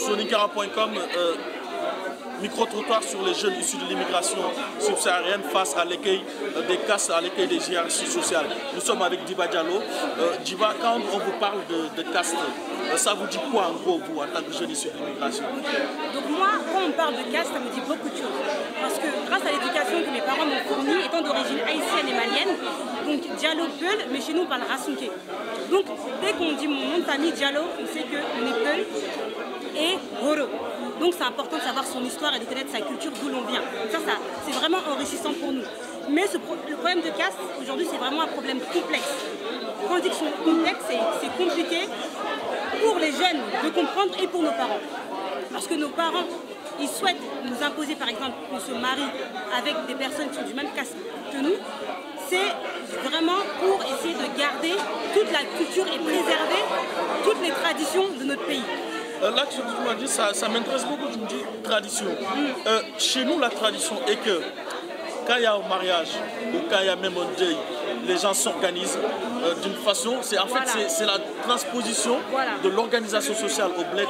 Sonikara.com, micro-trottoir sur les jeunes issus de l'immigration subsaharienne face à l'accueil des castes, à l'accueil des hiérarchies sociales. Nous sommes avec Diba Diallo. Diba, quand on vous parle de caste, ça vous dit quoi en gros, vous, en tant que jeune issu de l'immigration? Donc moi, quand on parle de caste, ça me dit beaucoup de choses. Parce que grâce à l'éducation que mes parents m'ont fournie, étant d'origine haïtienne et malienne, donc Diallo Peul, mais chez nous on parle Rassunké. Donc dès qu'on dit mon nom de famille Diallo, on sait qu'on est Peul et Horo. Donc c'est important de savoir son histoire et de connaître sa culture, d'où l'on vient. Ça c'est vraiment enrichissant pour nous. Mais le problème de caste, aujourd'hui, c'est vraiment un problème complexe. Quand on dit que c'est complexe, c'est compliqué pour les jeunes de comprendre et pour nos parents. Parce que nos parents, ils souhaitent nous imposer, par exemple, qu'on se marie avec des personnes qui sont du même caste que nous. C'est vraiment pour essayer de garder toute la culture et préserver toutes les traditions de notre pays. Là, tu m'as dit, ça m'intéresse beaucoup, tu me dis tradition. Chez nous, la tradition est que quand il y a un mariage ou quand il y a même un deuil, les gens s'organisent d'une façon, en fait c'est la transposition de l'organisation sociale au bled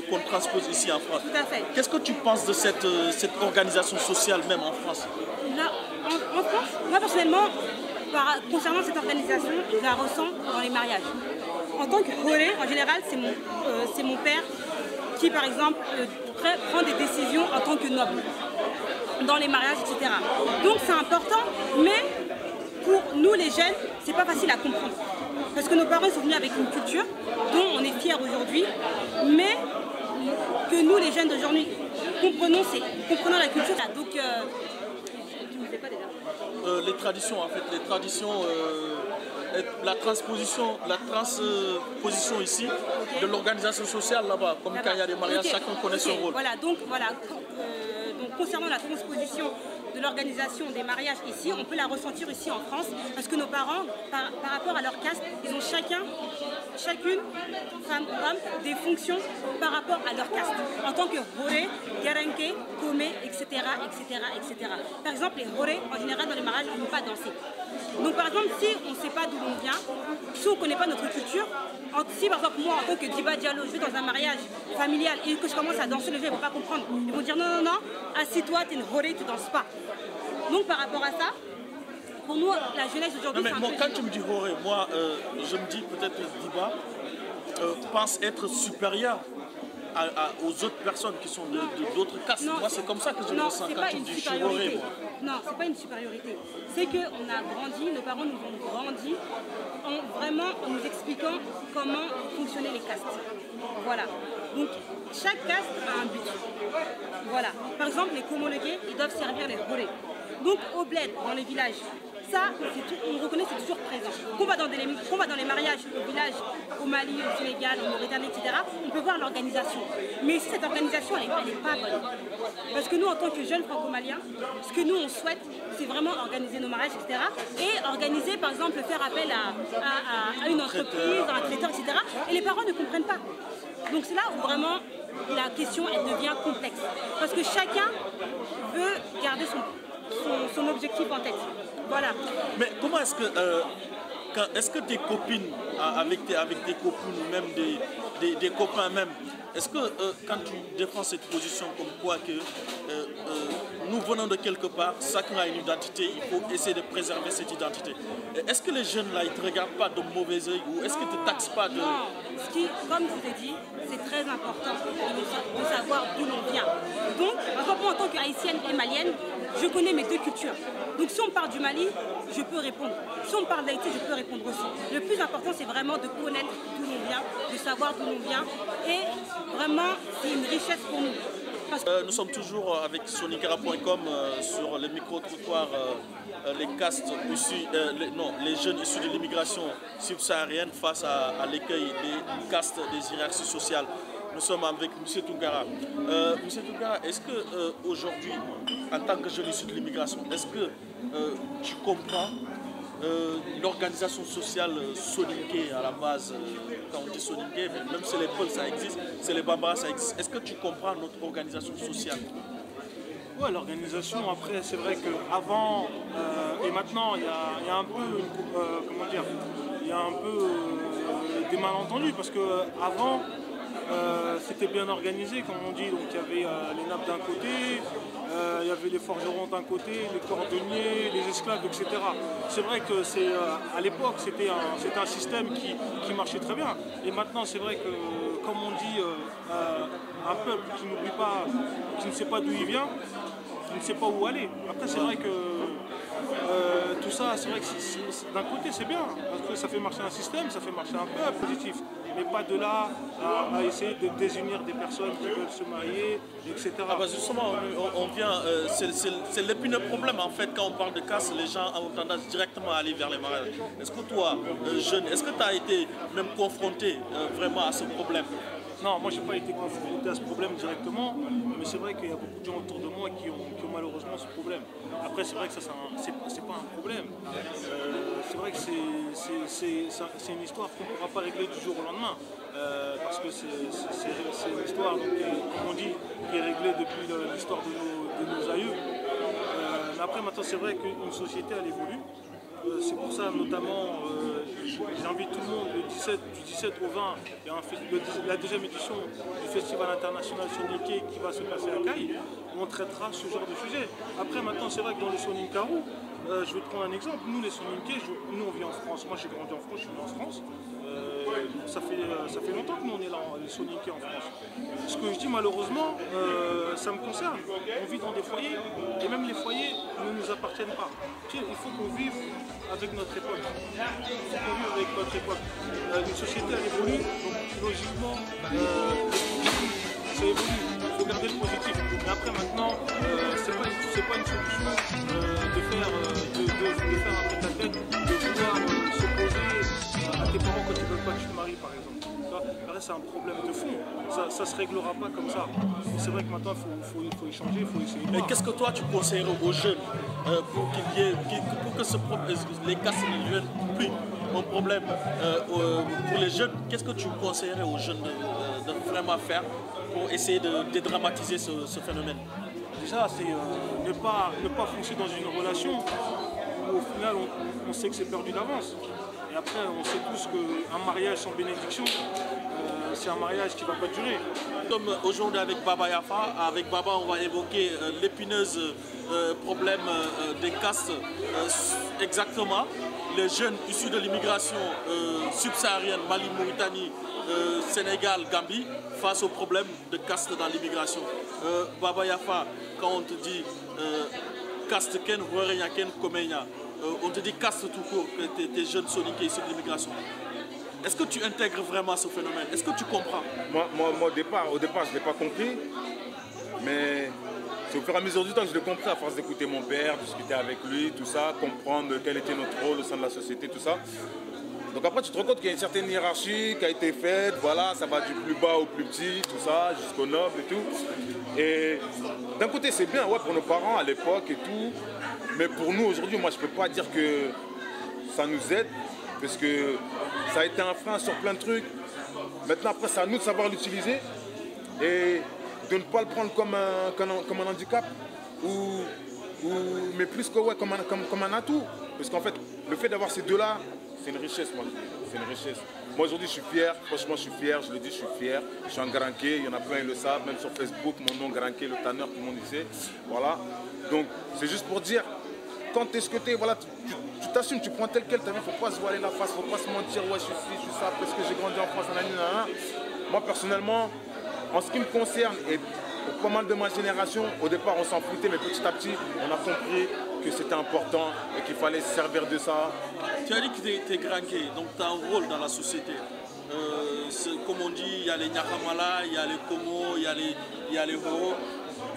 qu'on transpose ici en France. Tout à fait. Qu'est-ce que tu penses de cette organisation sociale même en France? Là, en France, moi personnellement, concernant cette organisation, je la ressens dans les mariages. En tant que relais, en général, c'est mon père qui, par exemple, prend des décisions en tant que noble dans les mariages, etc. Donc c'est important, mais pour nous les jeunes, c'est pas facile à comprendre. Parce que nos parents sont venus avec une culture dont on est fiers aujourd'hui, mais que nous les jeunes d'aujourd'hui comprenons la culture. Donc, tu me disais quoi déjà? Les traditions, en fait, les traditions, la transposition ici de l'organisation sociale là-bas, comme quand il y a des mariages, chacun connaît son rôle. Voilà, donc concernant la transposition de l'organisation des mariages ici, on peut la ressentir ici en France, parce que nos parents, par rapport à leur caste, ils ont chacune, femme, homme, des fonctions par rapport à leur caste. En tant que Hore, Garanke, Kome, etc., etc., etc. Par exemple, les Hore, en général, dans les mariages, ils ne vont pas danser. Donc par exemple, si on ne sait pas d'où l'on vient, si on ne connaît pas notre culture, si par exemple moi, en tant que Diba Diallo, je vais dans un mariage familial et que je commence à danser, les gens ne vont pas comprendre. Ils vont dire non, non, non, assis-toi, t'es une Hore, tu ne danses pas. Donc par rapport à ça, pour nous, la jeunesse aujourd'hui... Mais quand tu me dis Hore, moi, je me dis peut-être que Diba pense être supérieur aux autres personnes qui sont d'autres castes. Moi, c'est comme ça que je me ressens quand tu me dis Hore. Non, c'est pas une supériorité. C'est qu'on a grandi, nos parents nous ont grandi en nous expliquant comment fonctionnaient les castes. Voilà. Donc, chaque caste a un but. Voilà. Par exemple, les Komologués, ils doivent servir les Hore. Donc, au bled, dans les villages, ça, on reconnaît, c'est toujours présent. Qu'on va dans les mariages au village, au Mali, au Sénégal, au Mauritanie, etc., on peut voir l'organisation. Mais ici, cette organisation, elle n'est pas bonne. Parce que nous, en tant que jeunes franco-maliens, ce que nous, on souhaite, c'est vraiment organiser nos mariages, etc. Et organiser, par exemple, faire appel à une entreprise, à un traiteur, etc. Et les parents ne comprennent pas. Donc c'est là où vraiment la question, elle devient complexe. Parce que chacun veut garder son objectif en tête. Voilà. Mais comment est-ce que tes copines, avec tes copines ou même des copains même, est-ce que quand tu défends cette position comme quoi que nous venons de quelque part, chacun a une identité, il faut essayer de préserver cette identité. Est-ce que les jeunes là, ils ne te regardent pas de mauvais œil ou est-ce qu'ils ne te taxent pas de... Non, comme je vous ai dit, c'est très important de savoir d'où l'on vient. Donc, moi en tant qu'haïtienne et malienne, je connais mes deux cultures. Donc si on parle du Mali, je peux répondre. Si on parle d'Haïti, je peux répondre aussi. Le plus important, c'est vraiment de connaître d'où l'on vient, de savoir d'où l'on vient. Et vraiment, c'est une richesse pour nous. Nous sommes toujours avec Sonikara.com sur les micro-trottoirs, les castes issus, les jeunes issus de l'immigration subsaharienne face à l'accueil des castes des hiérarchies sociales. Nous sommes avec M. Toungara. M. Toungara, est-ce qu'aujourd'hui, en tant que jeune issu de l'immigration, est-ce que tu comprends l'organisation sociale soninké à la base, quand on dit soninké, même c'est les Peuls ça existe, c'est les Bambara ça existe. Est-ce que tu comprends notre organisation sociale? Ouais, l'organisation, après, c'est vrai qu'avant et maintenant, il y a un peu, comment dire, il y a un peu des malentendus parce qu'avant, c'était bien organisé, comme on dit. Donc il y avait les nappes d'un côté, il y avait les forgerons d'un côté, les cordonniers, les esclaves, etc. C'est vrai que à l'époque, c'était un système qui marchait très bien. Et maintenant, c'est vrai que, comme on dit, un peuple qui n'oublie pas, qui ne sait pas d'où il vient, qui ne sait pas où aller. Après, c'est vrai que tout ça, c'est vrai que d'un côté, c'est bien, parce que ça fait marcher un système, ça fait marcher un peuple positif. Mais pas de là à essayer de désunir des personnes qui veulent se marier, etc. Ah bah justement, on vient, c'est l'épineux problème en fait, quand on parle de caste, les gens ont tendance directement à aller vers les mariages. Est-ce que toi, jeune, est-ce que tu as été même confronté vraiment à ce problème? Non, moi je n'ai pas été confronté à ce problème directement, mais c'est vrai qu'il y a beaucoup de gens autour de moi qui ont malheureusement ce problème. Après, c'est vrai que ça, c'est pas un problème. C'est vrai que c'est une histoire qu'on ne pourra pas régler du jour au lendemain, parce que c'est une histoire, donc, comme on dit, qui est réglée depuis l'histoire de nos aïeux. Mais après, maintenant, c'est vrai qu'une société, elle évolue. C'est pour ça, notamment, j'invite tout le monde du 17 au 20, il y a la deuxième édition du Festival international soninké qui va se passer à Caille, où on traitera ce genre de sujet. Après, maintenant, c'est vrai que dans les soninkarou, je vais te prendre un exemple. Nous, les soninké, nous, on vit en France. Moi, j'ai grandi en France, je suis né en France. Ça fait longtemps que nous, on est là, les soninké en France. Ce que je dis, malheureusement, ça me concerne. On vit dans des foyers, et même les foyers ne nous appartiennent pas. Il faut qu'on vive avec notre époque. Il faut qu'on vive avec notre époque. Une société, elle évolue, donc logiquement, ça évolue. Il faut garder le positif. Mais après, maintenant, c'est pas une solution de faire un tête-à-tête, de vouloir s'opposer à tes parents quand ils ne veulent pas que tu te maries, par exemple. Là, c'est un problème de fond. Ça ne se réglera pas comme ça. C'est vrai que maintenant, il faut échanger, il faut essayer. Et qu'est-ce que toi, tu conseillerais aux jeunes pour que les castes ne deviennent plus un problème pour les jeunes? Qu'est-ce que tu conseillerais aux jeunes de vraiment faire pour essayer de dédramatiser ce phénomène? Déjà, c'est ne pas foncer dans une relation où au final, on sait que c'est perdu d'avance. Et après, on sait tous qu'un mariage sans bénédiction, c'est un mariage qui ne va pas durer. Comme aujourd'hui avec Baba Yafa, avec Baba, on va évoquer l'épineuse problème des castes. Exactement, les jeunes issus de l'immigration subsaharienne, Mali, Mauritanie, Sénégal, Gambie, face au problème de caste dans l'immigration. Baba Yafa, quand on te dit caste ken, ken, komenya, on te dit caste tout court, que tes jeunes soninké issus de l'immigration. Est-ce que tu intègres vraiment ce phénomène? Est-ce que tu comprends? Moi au départ, je ne l'ai pas compris, mais c'est au fur et à mesure du temps que je l'ai compris, à force d'écouter mon père, discuter avec lui, tout ça, comprendre quel était notre rôle au sein de la société, tout ça. Donc après, tu te rends compte qu'il y a une certaine hiérarchie qui a été faite, voilà, ça va du plus bas au plus petit, tout ça, jusqu'au noble et tout. Et d'un côté, c'est bien, ouais, pour nos parents à l'époque et tout, mais pour nous aujourd'hui, moi, je ne peux pas dire que ça nous aide, parce que ça a été un frein sur plein de trucs. Maintenant, après, c'est à nous de savoir l'utiliser et de ne pas le prendre comme un handicap, mais plus que ouais, comme un atout. Parce qu'en fait, le fait d'avoir ces deux-là, c'est une richesse, moi. C'est une richesse. Moi, aujourd'hui, je suis fier. Franchement, je suis fier. Je le dis, je suis fier. Je suis un Garanké. Il y en a plein, ils le savent. Même sur Facebook, mon nom, Garanké, le tanneur, tout le monde le sait. Voilà. Donc, c'est juste pour dire, quand tu es ce que tu es, voilà, tu t'assumes, tu prends tel quel, il ne faut pas se voiler la face, il ne faut pas se mentir, ouais, je suis ci, je suis ça, parce que j'ai grandi en France, Moi, personnellement, en ce qui me concerne, et pour pas mal de ma génération, au départ, on s'en foutait, mais petit à petit, on a compris que c'était important et qu'il fallait se servir de ça. Tu as dit que tu es Garanké, donc tu as un rôle dans la société. Comme on dit, il y a les Nyakamala, il y a les Komo, il y a les Horo.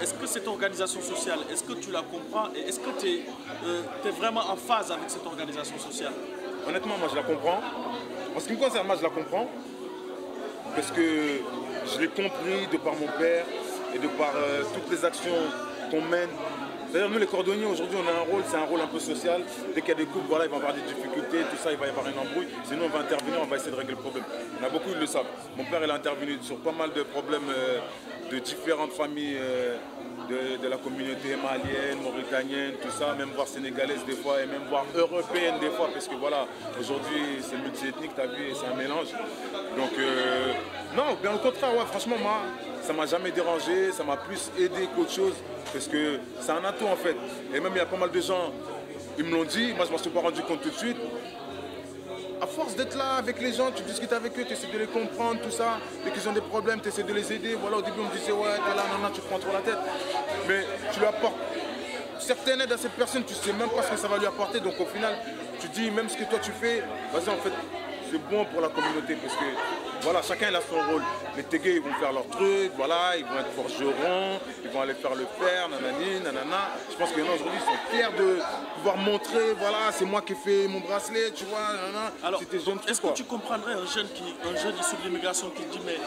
Est-ce que cette organisation sociale, est-ce que tu la comprends et est-ce que tu es vraiment en phase avec cette organisation sociale? Honnêtement, moi je la comprends. En ce qui me concerne, moi je la comprends. Parce que je l'ai compris de par mon père et de par toutes les actions qu'on mène. C'est-à-dire, nous, les cordonniers, aujourd'hui, on a un rôle, c'est un rôle un peu social. Dès qu'il y a des couples, voilà, il va y avoir des difficultés, tout ça, il va y avoir une embrouille. Sinon, on va intervenir, on va essayer de régler le problème. On a beaucoup, ils le savent. Mon père, il a intervenu sur pas mal de problèmes de différentes familles de la communauté malienne, mauritanienne, tout ça, même voire sénégalaise des fois, et même voire européenne des fois, parce que voilà, aujourd'hui, c'est multiethnique, tu as vu, et c'est un mélange. Donc, non, bien au contraire, ouais, franchement, moi, ça m'a jamais dérangé, ça m'a plus aidé qu'autre chose, parce que c'est un atout en fait. Et même il y a pas mal de gens, ils me l'ont dit, moi je m'en suis pas rendu compte tout de suite. À force d'être là avec les gens, tu discutes avec eux, tu essaies de les comprendre, tout ça. Dès qu'ils ont des problèmes, tu essaies de les aider. Voilà, au début on me disait, ouais, t'es là, non, tu te prends trop la tête. Mais tu lui apportes certaines aides à cette personne, tu sais même pas ce que ça va lui apporter. Donc au final, tu dis, même ce que toi tu fais, vas-y en fait, c'est bon pour la communauté parce que voilà, chacun il a son rôle. Les Tégués ils vont faire leur truc, voilà, ils vont être forgerons, ils vont aller faire le fer, nanani, nanana. Je pense qu'il y en a aujourd'hui qui sont fiers de pouvoir montrer, voilà, c'est moi qui ai fait mon bracelet, tu vois, nanana. Alors, jeune, est-ce que tu comprendrais un jeune issu de l'immigration qui dit mais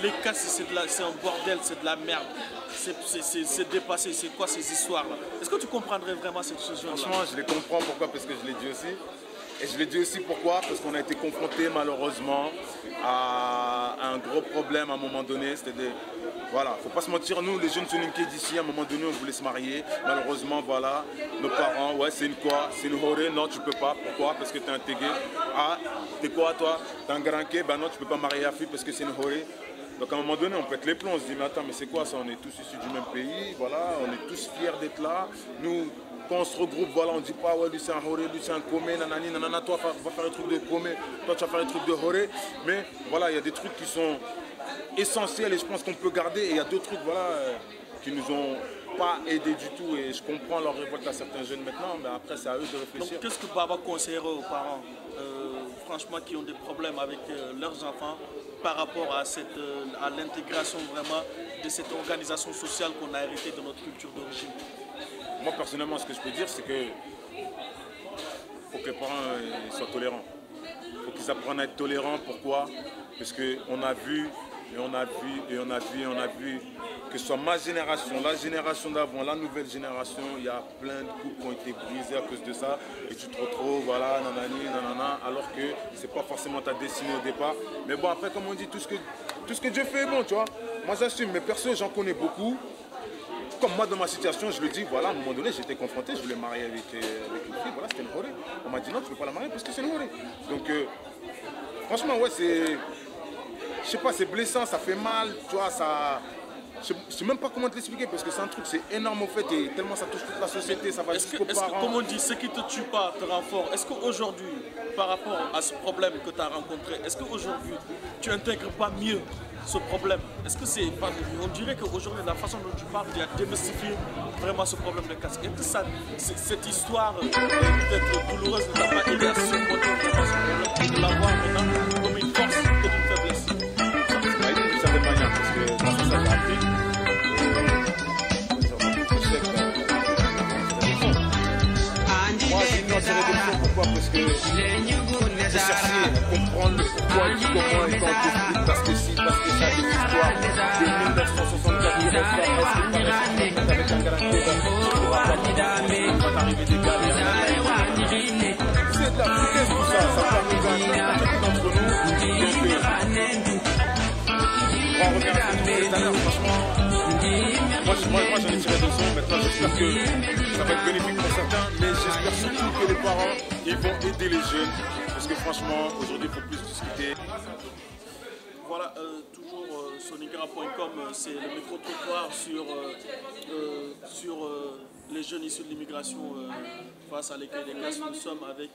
les castes c'est un bordel, c'est de la merde, c'est dépassé, c'est quoi ces histoires-là? Est-ce que tu comprendrais vraiment cette chose-là? Franchement, je les comprends, pourquoi? Parce que je l'ai dit aussi. Et je l'ai dit aussi pourquoi? Parce qu'on a été confronté malheureusement à un gros problème à un moment donné. C'était voilà, faut pas se mentir, nous les jeunes Soninké d'ici, à un moment donné on voulait se marier. Malheureusement voilà, nos parents, ouais c'est une quoi? C'est une horée, non tu peux pas. Pourquoi? Parce que t'es un Tégué. Ah, t'es quoi toi? T'es un Granké? Ben non tu peux pas marier à fille parce que c'est une horée. Donc à un moment donné on pète les plombs, on se dit mais attends mais c'est quoi ça? On est tous issus du même pays, voilà, on est tous fiers d'être là. Nous, quand on se regroupe, voilà, on ne dit pas ouais lui c'est un horé, lui c'est un comé, nanani, nanana, toi va faire les trucs de comé, toi tu vas faire les trucs de horé. Mais voilà, il y a des trucs qui sont essentiels et je pense qu'on peut garder. Et il y a d'autres trucs voilà, qui nous ont pas aidés du tout. Et je comprends leur révolte à certains jeunes maintenant, mais après c'est à eux de réfléchir. Donc qu'est-ce que Baba conseillerait aux parents, franchement, qui ont des problèmes avec leurs enfants par rapport à l'intégration vraiment de cette organisation sociale qu'on a héritée de notre culture d'origine? Moi personnellement ce que je peux dire c'est que faut que les parents soient tolérants. Il faut qu'ils apprennent à être tolérants. Pourquoi? Parce qu'on a vu et on a vu et on a vu et on a vu que ce soit ma génération, la génération d'avant, la nouvelle génération, il y a plein de couples qui ont été brisés à cause de ça et tu te retrouves, voilà, nanani, nanana, alors que c'est pas forcément ta destinée au départ. Mais bon après comme on dit, tout ce que Dieu fait est bon, tu vois. Moi j'assume, mais perso j'en connais beaucoup. Comme moi dans ma situation, je le dis, voilà, à un moment donné, j'étais confronté, je voulais me marier avec une fille, voilà, c'était une horée. On m'a dit non, tu ne peux pas la marier parce que c'est une horée. Donc, franchement, ouais, c'est. Je sais pas, c'est blessant, ça fait mal, tu vois, ça. Je sais même pas comment te l'expliquer parce que c'est un truc, c'est énorme au fait et tellement ça touche toute la société, ça va jusqu'aux parents. Comme on dit, ce qui ne te tue pas te rend fort. Est-ce qu'aujourd'hui, par rapport à ce problème que tu as rencontré, est-ce qu'aujourd'hui, tu n'intègres pas mieux ce problème? Est-ce que c'est pas... On dirait qu'aujourd'hui, la façon dont tu parles, tu as démystifié vraiment ce problème de casque. Est-ce que ça, cette histoire peut-être douloureuse ne t'a pas aidé à surmonter vraiment ce problème, de l'avoir maintenant comme une force que d'une faiblesse? Ça m'a aidé d'une certaine manière parce que grâce à ça, j'ai appris. Moi, j'ai une autre réflexion. Pourquoi? Parce que j'ai cherché à comprendre le pourquoi, du comment et quand on t'explique parce que si, parce que ça, des histoires de 1964 qui reviennent, est-ce que avec un garantie tu pourras pas quand arriver des galères. C'est de la foutaise tout ça, ça peut arriver à chacun d'entre nous. Donc, on revient à ce que je disais tout à l'heure, franchement. Moi j'en ai tiré de son, maintenant j'espère que ça va être bénéfique pour certains, mais j'espère surtout que les parents ils vont aider les jeunes, parce que franchement aujourd'hui il faut plus discuter. Voilà, toujours sonigra.com, c'est le micro-trottoir sur les jeunes issus de l'immigration face à l'écueil des castes. Nous sommes avec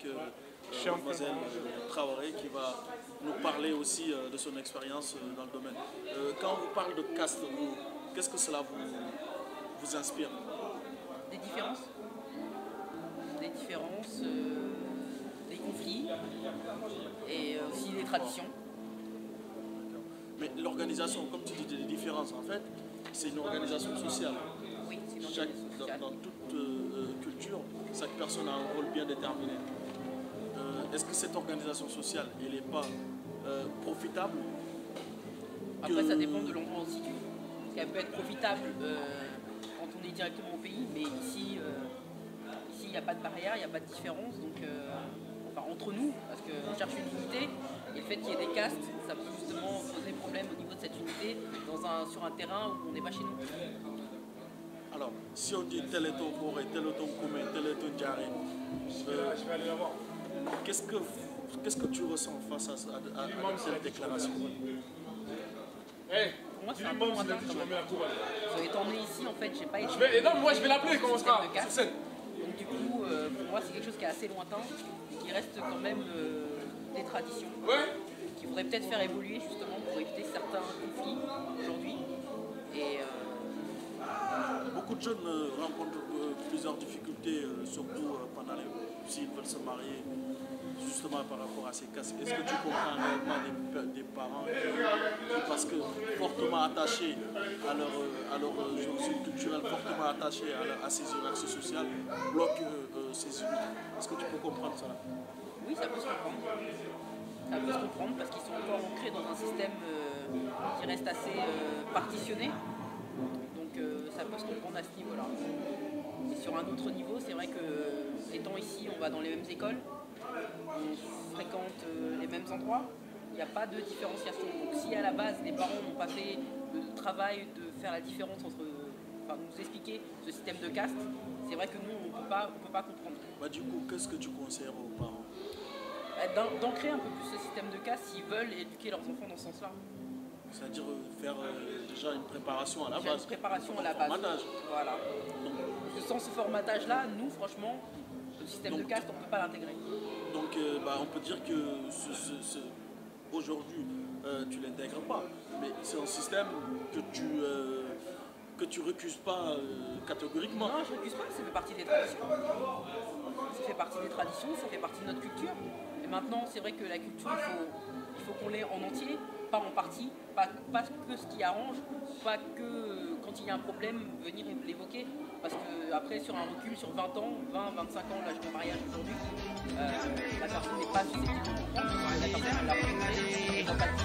mademoiselle Traoré qui va nous parler aussi de son expérience dans le domaine. Quand on vous parle de caste, qu'est-ce que cela vous inspire? Des différences, des conflits et aussi des traditions. Mais l'organisation, comme tu dis, des différences, en fait, c'est une organisation sociale. Oui, c'est une organisation sociale. Dans toute culture, chaque personne a un rôle bien déterminé. Est-ce que cette organisation sociale, elle n'est pas profitable? Après, ça dépend de l'endroit aussi. Elle peut être profitable quand on est directement au pays, mais ici, il n'y a pas de barrière, il n'y a pas de différence, donc enfin, entre nous, parce qu'on cherche une unité, et le fait qu'il y ait des castes, ça peut justement poser problème au niveau de cette unité sur un terrain où on n'est pas chez nous. Alors, si on dit tel est ton corps, tel est ton commun, tel est ton diarrhée, Je vais aller la voir. qu'est-ce que tu ressens face à cette déclaration? Pour moi, c'est un peu lointain quand même. Étant né ici, en fait, j'ai pas été. Non, moi je vais l'appeler quand on sera sur scène. Donc, du coup, pour moi, c'est quelque chose qui est assez lointain et qui reste quand même des traditions. Qui faudrait peut-être faire évoluer justement pour éviter certains conflits aujourd'hui. Et. Beaucoup de jeunes rencontrent plusieurs difficultés, surtout pendant s'ils veulent se marier, justement par rapport à ces cas. Est-ce que tu comprends réellement des parents qui, parce que fortement attachés à leur origine culturelle, fortement attachés à ces accès sociaux, bloquent ces unités? Est-ce que tu peux comprendre ça? Oui, ça peut se comprendre. Ça peut se comprendre parce qu'ils sont encore ancrés dans un système qui reste assez partitionné. Donc ça peut se comprendre à ce niveau-là. Et sur un autre niveau, c'est vrai que étant ici, on va dans les mêmes écoles, on fréquente les mêmes endroits, il n'y a pas de différenciation. Donc si à la base, les parents n'ont pas fait le travail de faire la différence entre, enfin nous expliquer ce système de caste, c'est vrai que nous, on ne peut pas comprendre. Bah, du coup, qu'est-ce que tu conseilles aux parents? D'ancrer un peu plus ce système de caste s'ils veulent éduquer leurs enfants dans ce sens-là. C'est-à-dire faire déjà une préparation à la base. Une préparation à la base. Formatage. Voilà. Donc, sans ce formatage-là, nous, franchement, le système de caste, on ne peut pas l'intégrer. Donc, on peut dire que aujourd'hui, tu ne l'intègres pas. Mais c'est un système que tu recuses pas catégoriquement. Non, je ne recuse pas, ça fait partie des traditions. Ça fait partie des traditions, ça fait partie de notre culture. Et maintenant, c'est vrai que la culture, il faut qu'on l'ait en entier, pas en partie, pas que ce qui arrange, pas que quand il y a un problème, venir l'évoquer. Parce qu'après, sur un recul, sur 20 ans, 20, 25 ans, l'âge de mariage aujourd'hui, la personne n'est pas susceptible de comprendre, la personne l'a rencontrée, et n'a pas de